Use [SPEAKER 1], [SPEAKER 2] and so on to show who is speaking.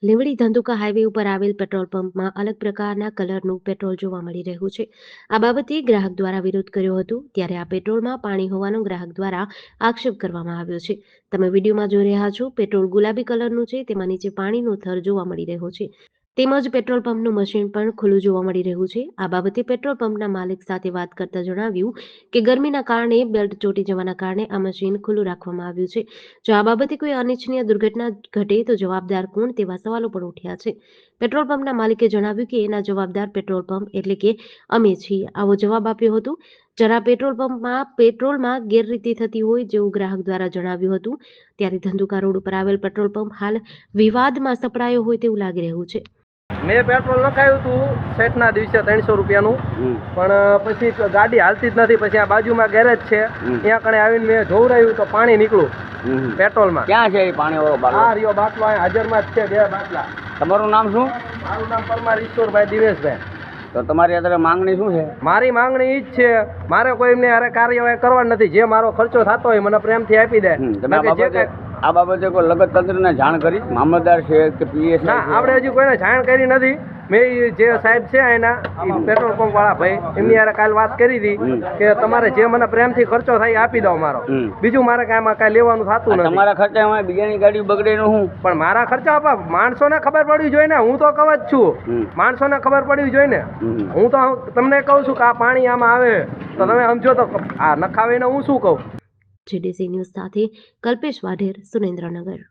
[SPEAKER 1] Limbdi Dhandhuka highway ઉપર આવેલ petrol પંપમાં અલગ પ્રકારના કલરનું પેટ્રોલ જોવા મળી રહ્યું છે। આ બાબતે ગ્રાહક દ્વારા વિરોધ કર્યો હતો, ત્યારે આ પેટ્રોલમાં પાણી હોવાનો ગ્રાહક દ્વારા આક્ષેપ કરવામાં આવ્યો છે। તમે વિડીયોમાં જોઈ રહ્યા છો, પેટ્રોલ ગુલાબી કલરનું છે, તેમાં નીચે પાણીનો થર જોવા મળી રહ્યો છે। તેમજ પેટ્રોલ પંપનું મશીન પણ ખુલ્લું જોવા મળી રહ્યું છે। આ બાબતે પેટ્રોલ પંપના માલિક સાથે વાત કરતા જણાવ્યું કે ગરમીના કારણે બેલ્ટ ચોંટી જવાના કારણે આ મશીન ખુલ્લું રાખવામાં આવ્યું છે। જો આ બાબતે કોઈ અનિચ્છનીય દુર્ઘટના ઘટે તો જવાબદાર કોણ, તેવા સવાલો પણ ઉઠ્યા છે। પેટ્રોલ પંપના માલિકે જણાવ્યું કે એના જવાબદાર પેટ્રોલ પંપ એટલે કે અમે છીએ, આવો જવાબ આપ્યો હતો। જરા પેટ્રોલ પંપમાં પેટ્રોલમાં ગેરરીતિ થતી હોય જેવું ગ્રાહક દ્વારા જણાવ્યું હતું। ત્યારે ધંધુકા રોડ ઉપર આવેલ પેટ્રોલ પંપ હાલ વિવાદમાં સપડાયો હોય તેવું લાગી રહ્યું છે।
[SPEAKER 2] મેં પેટ્રોલ નખાયું હતું સેટના દિવસે 300 રૂપિયાનું, પણ પછી ગાડી હાલતી જ નથી। પછી આ બાજુમાં ગેરેજ છે, ત્યાં કણે આવીને મેં જોવરાયું તો પાણી નીકળ્યું પેટ્રોલમાં।
[SPEAKER 3] ક્યાં છે એ પાણી વાળો બાટલો?
[SPEAKER 2] આ રહ્યો બાટલો, આ હાજરમાં જ છે, 2 બાટલા।
[SPEAKER 3] તમારું નામ શું?
[SPEAKER 2] મારું નામ પરમાર ઈશ્વરભાઈ દિવેશભાઈ।
[SPEAKER 3] તો તમારી અત્યારે માંગણી શું છે?
[SPEAKER 2] મારી માંગણી ઈ જ છે, મારે કોઈ એમને હારે કાર્યવાહી કરવા નથી। જે મારો ખર્ચો થતો હોય મને પ્રેમથી આપી દે।
[SPEAKER 3] આ બાબતે કોઈ લગત તંત્રને જાણ કરી? મામલતદાર છે કે પીએસ?
[SPEAKER 2] ના, આપણે હજી કોઈને જાણ કરી નથી। મેં જે સાહેબ છે એના પેટ્રોલ પંપ વાળા ભાઈ, એમની યારે કાલ વાત કરી હતી કે તમારે જે મને પ્રેમથી ખર્ચો થાય આપી દો મારો, બીજું મારે કાંઈ કાંઈ લેવાનું થતું નથી।
[SPEAKER 3] તમારા ખર્ચા બીજાની ગાડી બગડે નું હું?
[SPEAKER 2] પણ મારા ખર્ચા આપા માણસોને ખબર પડવી જોઈએ ને, હું તો કહું જ છું માણસોને ખબર પડવી જોઈએ ને। હું તો તમને કહું છું કે આ પાણી આમાં આવે તો તમે સમજો, તો આ નખાવીને હું શું કહું।
[SPEAKER 1] GDC ન્યૂઝ સાથે કલ્પેશ વાઢેર, સુરેન્દ્રનગર।